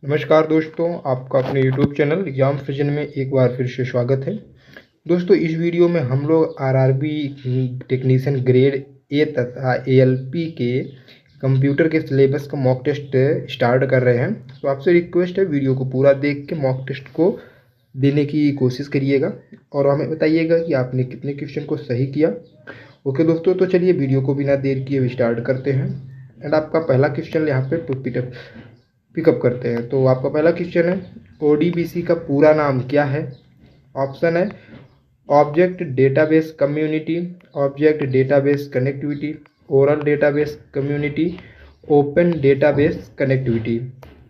नमस्कार दोस्तों, आपका अपने YouTube चैनल एग्जाम विजन में एक बार फिर से स्वागत है। दोस्तों, इस वीडियो में हम लोग आरआरबी टेक्नीशियन ग्रेड ए तथा एएलपी के कंप्यूटर के सिलेबस का मॉक टेस्ट स्टार्ट कर रहे हैं। तो आपसे रिक्वेस्ट है, वीडियो को पूरा देख के मॉक टेस्ट को देने की कोशिश करिएगा और हमें बताइएगा कि आपने कितने क्वेश्चन को सही किया। ओके दोस्तों, तो चलिए वीडियो को बिना देर किए स्टार्ट करते हैं। एंड आपका पहला क्वेश्चन यहाँ पे पिकअप करते हैं। तो आपका पहला क्वेश्चन है, ओडीबीसी का पूरा नाम क्या है? ऑप्शन है object database community, object database connectivity, oral database community, open database connectivity.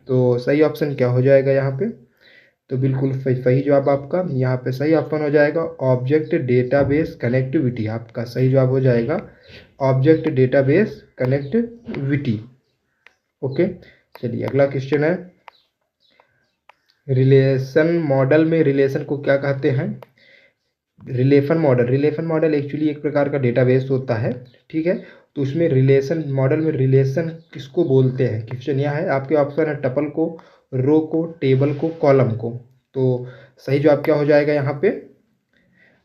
तो सही ऑप्शन क्या हो जाएगा यहाँ पे? तो बिल्कुल सही जवाब आपका यहाँ पे सही ऑप्शन हो जाएगा ऑब्जेक्ट डेटाबेस कनेक्टिविटी। आपका सही जवाब हो जाएगा ऑब्जेक्ट डेटाबेस कनेक्टिविटी। ओके, चलिए अगला क्वेश्चन है, रिलेशन मॉडल में रिलेशन को क्या कहते हैं? रिलेशन मॉडल एक्चुअली एक प्रकार का डेटाबेस होता है, ठीक है। तो उसमें रिलेशन मॉडल में रिलेशन किसको बोलते हैं? क्वेश्चन यह है, आपके ऑप्शन है टपल को, रो को, टेबल को, कॉलम को। तो सही जवाब क्या हो जाएगा यहाँ पे?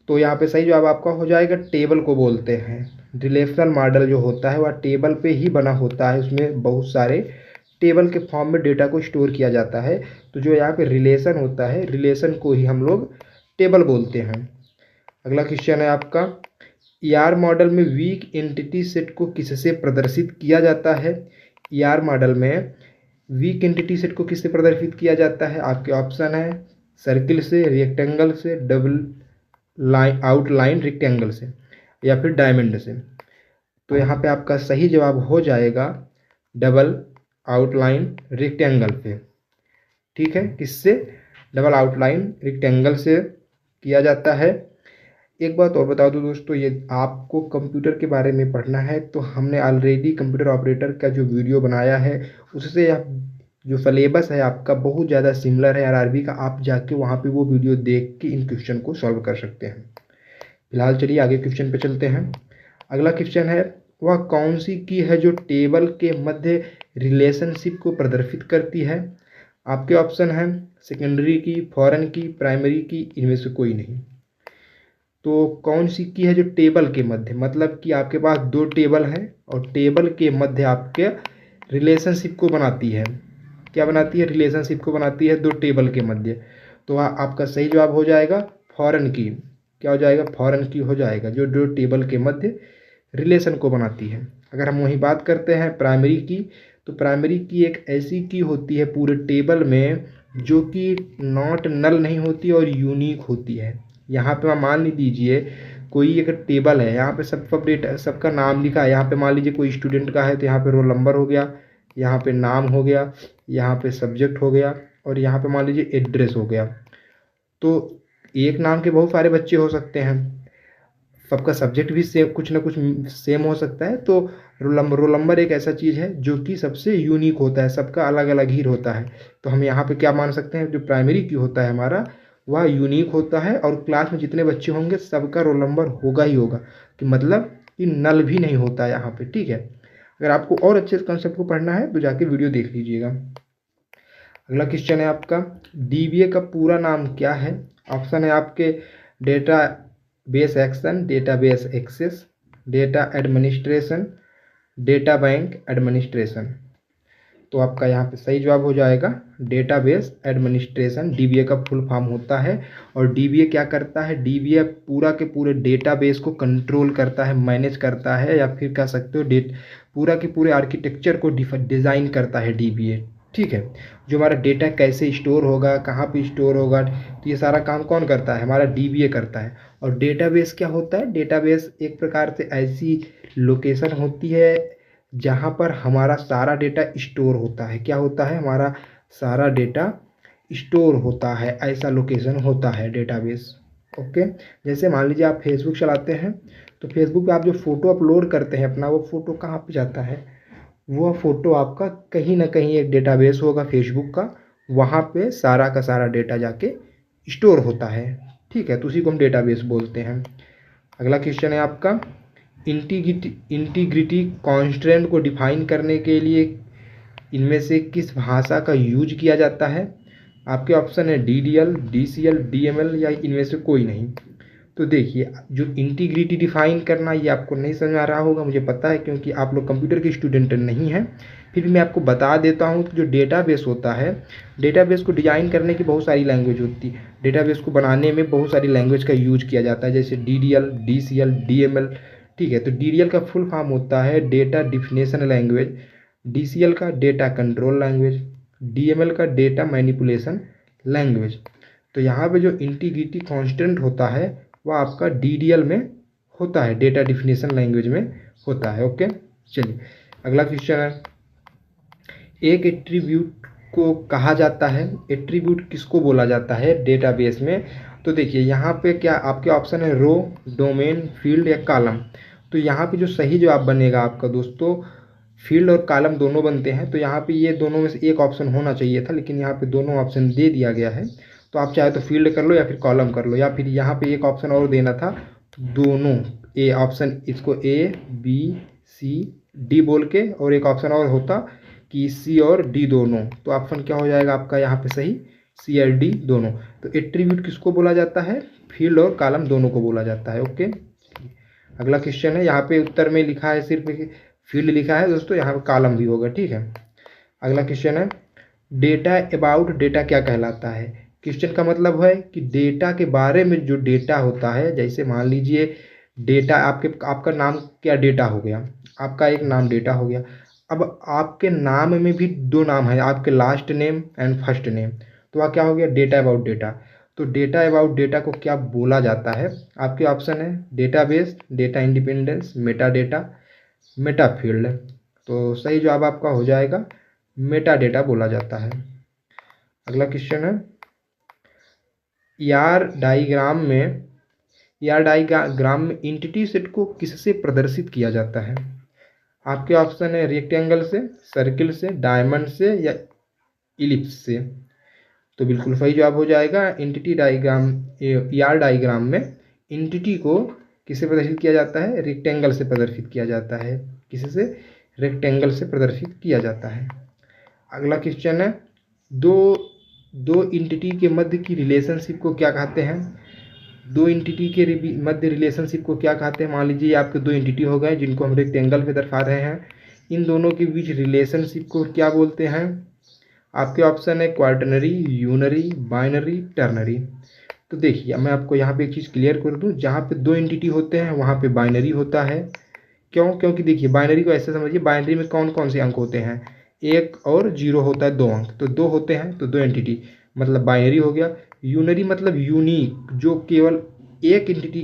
तो यहाँ पे सही जवाब आपका हो जाएगा टेबल को बोलते हैं। रिलेशनल मॉडल जो होता है वह टेबल पे ही बना होता है, उसमें बहुत सारे टेबल के फॉर्म में डेटा को स्टोर किया जाता है। तो जो यहाँ पे रिलेशन होता है, रिलेशन को ही हम लोग टेबल बोलते हैं। अगला क्वेश्चन है आपका, ईआर मॉडल में वीक एंटिटी सेट को किससे प्रदर्शित किया जाता है? ईआर मॉडल में वीक एंटिटी सेट को किससे प्रदर्शित किया जाता है? आपके ऑप्शन है सर्किल से, रेक्टेंगल से, डबल लाइन आउटलाइन रेक्टेंगल से, या फिर डायमंड से। तो यहाँ पे आपका सही जवाब हो जाएगा डबल आउटलाइन रेक्टेंगल पे, ठीक है। किससे? डबल आउटलाइन रेक्टेंगल से किया जाता है। एक बात और बता दूं दोस्तों, ये आपको कंप्यूटर के बारे में पढ़ना है तो हमने ऑलरेडी कंप्यूटर ऑपरेटर का जो वीडियो बनाया है उससे आप जो सिलेबस है आपका बहुत ज़्यादा सिमिलर है आरआरबी का। आप जाके वहाँ पे वो वीडियो देख के इन क्वेश्चन को सॉल्व कर सकते हैं। फिलहाल चलिए आगे क्वेश्चन पे चलते हैं। अगला क्वेश्चन है, वह कौन सी की है जो टेबल के मध्य रिलेशनशिप को प्रदर्शित करती है? आपके ऑप्शन हैं सेकेंडरी की, फॉरेन की, प्राइमरी की, इनमें से कोई नहीं। तो कौन सी की है जो टेबल के मध्य, मतलब कि आपके पास दो टेबल हैं और टेबल के मध्य आपके रिलेशनशिप को बनाती है। क्या बनाती है? रिलेशनशिप को बनाती है दो टेबल के मध्य। तो आपका सही जवाब हो जाएगा फॉरेन की। क्या हो जाएगा? फॉरेन की हो जाएगा, जो दो टेबल के मध्य रिलेशन को बनाती है। अगर हम वही बात करते हैं प्राइमरी की, तो प्राइमरी की एक ऐसी की होती है पूरे टेबल में जो कि नॉट नल नहीं होती और यूनिक होती है। यहाँ पे मान लीजिए कोई एक टेबल है, यहाँ पे सबका डेटा, सबका नाम लिखा है। यहाँ पे मान लीजिए कोई स्टूडेंट का है तो यहाँ पे रोल नंबर हो गया, यहाँ पे नाम हो गया, यहाँ पे सब्जेक्ट हो गया और यहाँ पे मान लीजिए एड्रेस हो गया। तो एक नाम के बहुत सारे बच्चे हो सकते हैं, सबका सब्जेक्ट भी सेम, कुछ ना कुछ सेम हो सकता है। तो रोल नंबर एक ऐसा चीज़ है जो कि सबसे यूनिक होता है, सबका अलग अलग ही होता है। तो हम यहाँ पे क्या मान सकते हैं, जो प्राइमरी की होता है हमारा वह यूनिक होता है और क्लास में जितने बच्चे होंगे सबका रोल नंबर होगा ही होगा, कि मतलब कि नल भी नहीं होता है यहाँ पे, ठीक है। अगर आपको और अच्छे कॉन्सेप्ट को पढ़ना है तो जाके वीडियो देख लीजिएगा। अगला क्वेश्चन है आपका, डीबीए का पूरा नाम क्या है? ऑप्शन है आपके data base action, database access, data administration, data bank administration. तो आपका यहाँ पे सही जवाब हो जाएगा डेटाबेस एडमिनिस्ट्रेशन। डीबीए का फुल फॉर्म होता है। और डीबीए क्या करता है? डीबीए पूरा के पूरे डेटाबेस को कंट्रोल करता है, मैनेज करता है, या फिर कह सकते हो पूरा के पूरे आर्किटेक्चर को डिज़ाइन करता है डीबीए, ठीक है। जो हमारा डेटा कैसे स्टोर होगा, कहाँ पे स्टोर होगा, तो ये सारा काम कौन करता है? हमारा डीबीए करता है। और डेटाबेस क्या होता है? डेटाबेस एक प्रकार से ऐसी लोकेशन होती है जहाँ पर हमारा सारा डेटा स्टोर होता है। क्या होता है? हमारा सारा डेटा स्टोर होता है, ऐसा लोकेशन होता है डेटाबेस। ओके, जैसे मान लीजिए आप फेसबुक चलाते हैं तो फेसबुक पे आप जो फ़ोटो अपलोड करते हैं अपना, वो फ़ोटो कहाँ पे जाता है? वो फ़ोटो आपका कहीं ना कहीं एक डेटाबेस होगा फेसबुक का, वहाँ पे सारा का सारा डेटा जाके स्टोर होता है, ठीक है। तो उसी को हम डेटाबेस बोलते हैं। अगला क्वेश्चन है आपका, इंटीग्रिटी कांस्टेंट को डिफाइन करने के लिए इनमें से किस भाषा का यूज किया जाता है? आपके ऑप्शन है DDL, DCL, DML या इनमें से कोई नहीं। तो देखिए, जो इंटीग्रिटी डिफाइन करना ये आपको नहीं समझ आ रहा होगा, मुझे पता है, क्योंकि आप लोग कंप्यूटर के स्टूडेंट नहीं हैं। फिर भी मैं आपको बता देता हूँ कि जो डेटाबेस होता है, डेटाबेस को डिजाइन करने की बहुत सारी लैंग्वेज होती है। डेटाबेस को बनाने में बहुत सारी लैंग्वेज का यूज किया जाता है, जैसे DDL, DCL, DML। ठीक है, तो DDL का फुल फॉर्म होता है डेटा डिफिनेशन लैंग्वेज, DCL का डेटा कंट्रोल लैंग्वेज, DML का डेटा मैनिपुलेशन लैंग्वेज। तो यहाँ पे जो इंटीग्रिटी कांस्टेंट होता है वह आपका DDL में होता है, डेटा डिफिनेशन लैंग्वेज में होता है। ओके, चलिए अगला क्वेश्चन है, एक एट्रीब्यूट को कहा जाता है, एट्रीब्यूट किसको बोला जाता है डेटाबेस में? तो देखिए यहाँ पे क्या आपके ऑप्शन है, रो, डोमेन, फील्ड या कॉलम। तो यहाँ पे जो सही जवाब बनेगा आपका दोस्तों, फील्ड और कॉलम दोनों बनते हैं। तो यहाँ पे ये दोनों में से एक ऑप्शन होना चाहिए था, लेकिन यहाँ पे दोनों ऑप्शन दे दिया गया है। तो आप चाहे तो फील्ड कर लो या फिर कॉलम कर लो, या फिर यहाँ पे एक ऑप्शन और देना था, तो दोनों ए ऑप्शन, इसको ABCD बोल के, और एक ऑप्शन और होता कि C और D दोनों। तो ऑप्शन क्या हो जाएगा आपका यहाँ पे सही, C और D दोनों। तो एट्रीब्यूट किसको बोला जाता है? फील्ड और कॉलम दोनों को बोला जाता है। ओके, अगला क्वेश्चन है, यहाँ पे उत्तर में लिखा है सिर्फ फील्ड लिखा है दोस्तों, यहाँ पे कॉलम भी होगा। ठीक है, अगला क्वेश्चन है, डेटा अबाउट डेटा क्या कहलाता है? क्वेश्चन का मतलब है कि डेटा के बारे में जो डेटा होता है, जैसे मान लीजिए डेटा आपका नाम क्या डेटा हो गया, आपका एक नाम डेटा हो गया। अब आपके नाम में भी दो नाम है, आपके last name and first name, तो वह क्या हो गया, डेटा अबाउट डेटा। तो डेटा अबाउट डेटा को क्या बोला जाता है? आपके ऑप्शन है database, data independence, Meta data, Meta field. तो सही जवाब आपका हो जाएगा मेटा डेटा बोला जाता है। अगला क्वेश्चन है, ईआर डायग्राम में एंटिटी सेट को किससे प्रदर्शित किया जाता है? आपके ऑप्शन है रेक्टेंगल से, सर्किल से, डायमंड से या इलिप्स से। तो बिल्कुल सही जवाब हो जाएगा एंटिटी डायग्राम, ईआर डायग्राम में एंटिटी को किससे प्रदर्शित किया जाता है? रेक्टेंगल से प्रदर्शित किया जाता है। किससे? रेक्टेंगल से प्रदर्शित किया जाता है। अगला क्वेश्चन है, दो एंटिटी के मध्य की रिलेशनशिप को क्या कहते हैं? दो एंटिटी के मध्य रिलेशनशिप को क्या कहते हैं? मान लीजिए आपके दो एंटिटी हो गए जिनको हम रेक्टेंगल पे दर्शा रहे हैं, इन दोनों के बीच रिलेशनशिप को क्या बोलते हैं? आपके ऑप्शन है क्वार्टनरी, यूनरी, बाइनरी, टर्नरी। तो देखिए मैं आपको यहाँ पे एक चीज़ क्लियर कर दूँ, जहाँ पे दो एंटिटी होते हैं वहाँ पे बाइनरी होता है। क्यों? क्योंकि देखिए बाइनरी को ऐसे समझिए, बाइनरी में कौन कौन से अंक होते हैं? 1 और 0 होता है, 2 अंक, तो 2 होते हैं, तो 2 एंटिटी मतलब बाइनरी हो गया। यूनरी मतलब यूनिक, जो केवल एक एंटिटी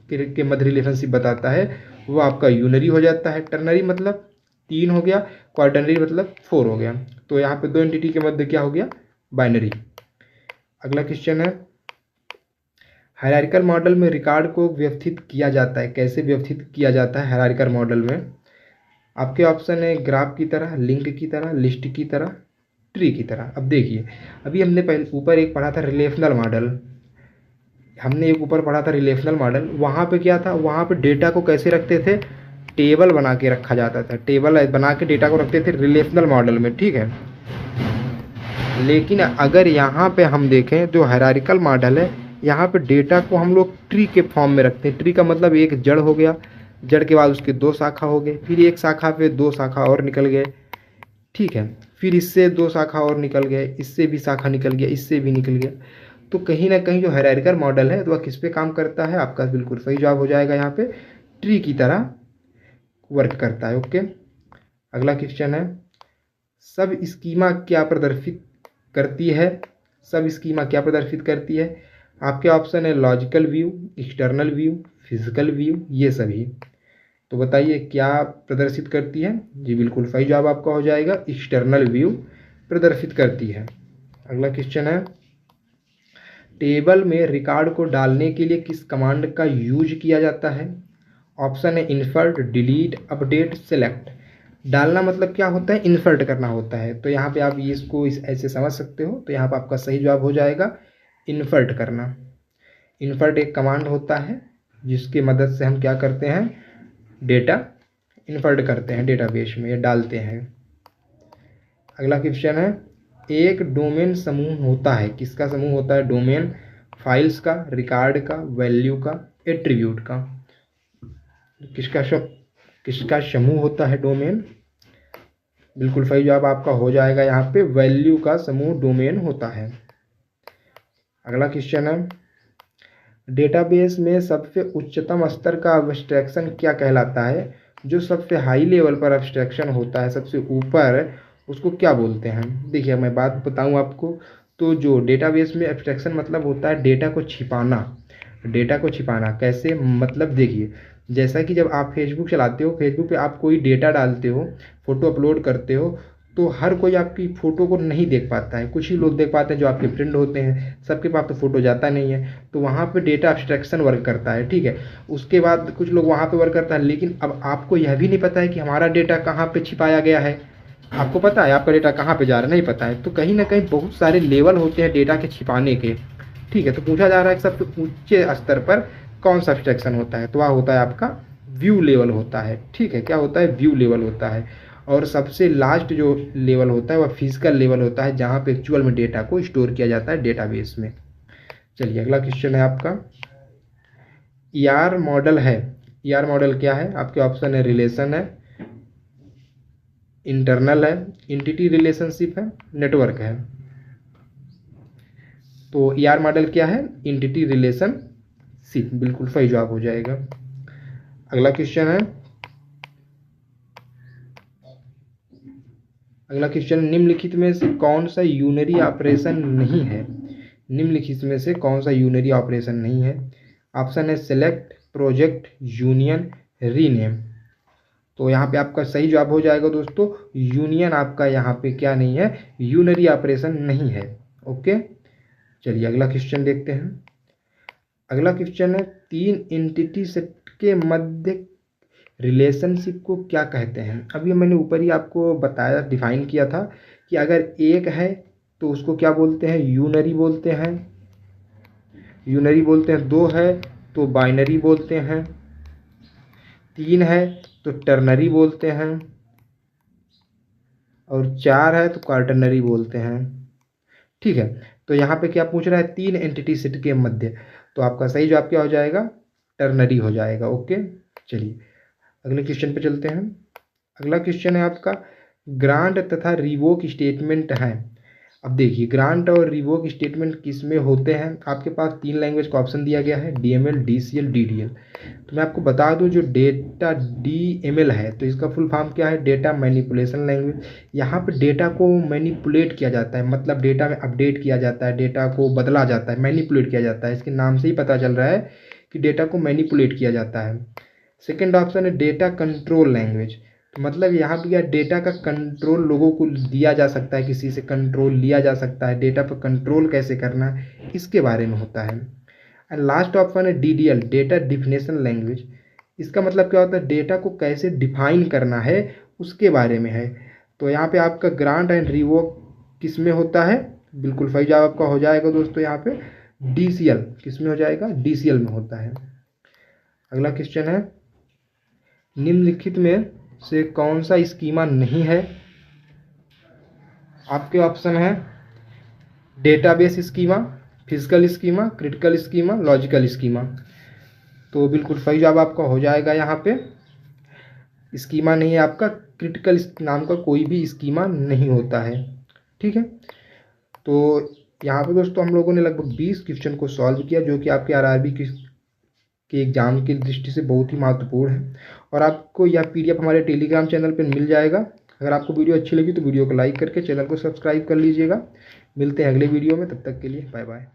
के मध्य रिलेशनशिप बताता है, वो आपका यूनरी हो जाता है। टर्नरी मतलब 3 हो गया, क्वार्टनरी मतलब 4 हो गया। तो यहाँ पे दो एंटिटी के मध्य क्या हो गया? बाइनरी। अगला क्वेश्चन है, हायरार्किकल मॉडल में रिकॉर्ड को व्यवस्थित किया जाता है, कैसे व्यवस्थित किया जाता है हायरार्किकल मॉडल में? आपके ऑप्शन है ग्राफ की तरह, लिंक की तरह, लिस्ट की तरह, ट्री की तरह। अब देखिए, अभी हमने पहले ऊपर एक पढ़ा था रिलेशनल मॉडल, वहाँ पे क्या था, वहाँ पे डेटा को कैसे रखते थे? टेबल बना के रखा जाता था, टेबल बना के डेटा को रखते थे रिलेशनल मॉडल में। ठीक है, लेकिन अगर यहाँ पे हम देखें जो हायरार्किकल मॉडल है, यहाँ पे डेटा को हम लोग ट्री के फॉर्म में रखते हैं। ट्री का मतलब एक जड़ हो गया, जड़ के बाद उसके 2 शाखा हो गए, फिर एक शाखा पे 2 शाखा और निकल गए। ठीक है, फिर इससे 2 शाखा और निकल गए, इससे भी शाखा निकल गया, इससे भी निकल गया। तो कहीं ना कहीं जो हायरार्किकल मॉडल है तो वह किस पे काम करता है? आपका बिल्कुल सही जवाब हो जाएगा यहाँ पे ट्री की तरह वर्क करता है। ओके, अगला क्वेश्चन है, सब स्कीमा क्या प्रदर्शित करती है? सब स्कीमा क्या प्रदर्शित करती है? आपके ऑप्शन है logical view, external view, physical view, ये सभी। तो बताइए क्या प्रदर्शित करती है? जी बिल्कुल सही जवाब आपका हो जाएगा एक्सटर्नल व्यू प्रदर्शित करती है। अगला क्वेश्चन है, टेबल में रिकॉर्ड को डालने के लिए किस कमांड का यूज किया जाता है? ऑप्शन है इंसर्ट, डिलीट, अपडेट, सेलेक्ट। डालना मतलब क्या होता है? इंसर्ट करना होता है। तो यहाँ पे आप इसको ऐसे समझ सकते हो। तो यहाँ पे आपका सही जवाब हो जाएगा इंसर्ट करना। इंसर्ट एक कमांड होता है जिसकी मदद से हम क्या करते हैं? डेटा इंसर्ट करते हैं डेटाबेस में या डालते हैं। अगला क्वेश्चन है, एक डोमेन समूह होता है, किसका समूह होता है? डोमेन फाइल्स का, रिकॉर्ड का, वैल्यू का, एट्रीब्यूट का। किसका समूह होता है डोमेन? बिल्कुल सही जवाब आपका हो जाएगा यहाँ पे, वैल्यू का समूह डोमेन होता है। अगला क्वेश्चन है, डेटाबेस में सबसे उच्चतम स्तर का अब्स्ट्रैक्शन क्या कहलाता है? जो सबसे हाई लेवल पर अब्स्ट्रैक्शन होता है, सबसे ऊपर, उसको क्या बोलते हैं? देखिए मैं बात बताऊं आपको, तो जो डेटाबेस में एब्स्ट्रैक्शन मतलब होता है डेटा को छिपाना। डेटा को छिपाना कैसे? मतलब देखिए, जैसा कि जब आप फेसबुक चलाते हो, फेसबुक पे आप कोई डेटा डालते हो, फ़ोटो अपलोड करते हो, तो हर कोई आपकी फ़ोटो को नहीं देख पाता है, कुछ ही लोग देख पाते हैं जो आपके फ्रेंड होते हैं, सबके पास तो फ़ोटो जाता नहीं है। तो वहाँ पे डेटा अब्स्ट्रैक्शन वर्क करता है, ठीक है। उसके बाद कुछ लोग वहाँ पे वर्क करता है, लेकिन अब आपको यह भी नहीं पता है कि हमारा डेटा कहाँ पे छिपाया गया है। आपको पता है आपका डेटा कहाँ पे जा रहा है? नहीं पता है। तो कहीं ना कहीं बहुत सारे लेवल होते हैं डेटा के छिपाने के, ठीक है। तो पूछा जा रहा है कि सबसे ऊंचे स्तर पर कौन सा अब्स्ट्रैक्शन होता है? तो वह होता है आपका व्यू लेवल होता है, ठीक है। क्या होता है? व्यू लेवल होता है। और सबसे लास्ट जो लेवल होता है वह फिजिकल लेवल होता है, जहाँ पे एक्चुअल में डेटा को स्टोर किया जाता है डेटाबेस में। चलिए अगला क्वेश्चन है आपका, ईआर मॉडल है। ईआर मॉडल क्या है? आपके ऑप्शन है, रिलेशन है, इंटरनल है, इंटिटी रिलेशनशिप है, नेटवर्क है। तो ईआर मॉडल क्या है? इंटिटी रिलेशनशिप, बिल्कुल सही जवाब हो जाएगा। अगला क्वेश्चन है, अगला क्वेश्चन, निम्नलिखित में से कौन सा यूनरी ऑपरेशन नहीं है? निम्नलिखित में से कौन सा यूनरी ऑपरेशन नहीं है? ऑप्शन है सेलेक्ट, प्रोजेक्ट, यूनियन, रीनेम। तो यहाँ पे आपका सही जवाब हो जाएगा दोस्तों, यूनियन आपका यहाँ पे क्या नहीं है? यूनरी ऑपरेशन नहीं है। ओके, चलिए अगला क्वेश्चन देखते हैं। अगला क्वेश्चन है, तीन एंटिटी सेट के मध्य रिलेशनशिप को क्या कहते हैं? अभी मैंने ऊपर ही आपको बताया, डिफाइन किया था कि अगर एक है तो उसको क्या बोलते हैं? यूनरी बोलते हैं, यूनरी बोलते हैं। दो है तो बाइनरी बोलते हैं, तीन है तो टर्नरी बोलते हैं, और चार है तो क्वार्टरनरी बोलते हैं, ठीक है। तो यहाँ पे क्या पूछ रहा है? तीन एंटिटी सेट के मध्य, तो आपका सही जवाब क्या हो जाएगा? टर्नरी हो जाएगा। ओके, चलिए अगले क्वेश्चन पे चलते हैं। अगला क्वेश्चन है आपका, ग्रांट तथा रिवोक स्टेटमेंट है। अब देखिए, ग्रांट और रिवोक स्टेटमेंट किस में होते हैं? आपके पास तीन लैंग्वेज का ऑप्शन दिया गया है, डीएमएल, डीसीएल, डीडीएल। तो मैं आपको बता दूं, जो डेटा डीएमएल है तो इसका फुल फॉर्म क्या है? Data manipulation language. यहाँ पे डेटा को मैनिपुलेट किया जाता है, मतलब डेटा में अपडेट किया जाता है, डेटा को बदला जाता है, मैनिपुलेट किया जाता है। इसके नाम से ही पता चल रहा है कि डेटा को मैनिपुलेट किया जाता है। सेकेंड ऑप्शन है डेटा कंट्रोल लैंग्वेज, तो मतलब यहाँ पे क्या, डेटा का कंट्रोल लोगों को दिया जा सकता है, किसी से कंट्रोल लिया जा सकता है, डेटा पर कंट्रोल कैसे करना है इसके बारे में होता है। एंड लास्ट ऑप्शन है डीडीएल, डेटा डिफिनेशन लैंग्वेज। इसका मतलब क्या होता है? डेटा को कैसे डिफाइन करना है उसके बारे में है। तो यहाँ पे आपका ग्रांट एंड रिवोक किस में होता है? बिल्कुल सही जवाब आपका हो जाएगा दोस्तों, यहाँ पे डीसीएल। किस में हो जाएगा? डीसीएल में होता है। अगला क्वेश्चन है, निम्नलिखित में से कौन सा स्कीमा नहीं है? आपके ऑप्शन है database schema, physical schema, critical schema, logical schema. तो बिल्कुल सही जवाब आपका हो जाएगा यहाँ पे, स्कीमा नहीं है आपका, क्रिटिकल नाम का कोई भी स्कीमा नहीं होता है, ठीक है। तो यहाँ पे दोस्तों हम लोगों ने लगभग 20 क्वेश्चन को सॉल्व किया, जो कि आपके आरआरबी के एग्जाम की दृष्टि से बहुत ही महत्वपूर्ण है। और आपको यह पीडीएफ हमारे टेलीग्राम चैनल पर मिल जाएगा। अगर आपको वीडियो अच्छी लगी तो वीडियो को लाइक करके चैनल को सब्सक्राइब कर लीजिएगा। मिलते हैं अगले वीडियो में, तब तक के लिए बाय बाय।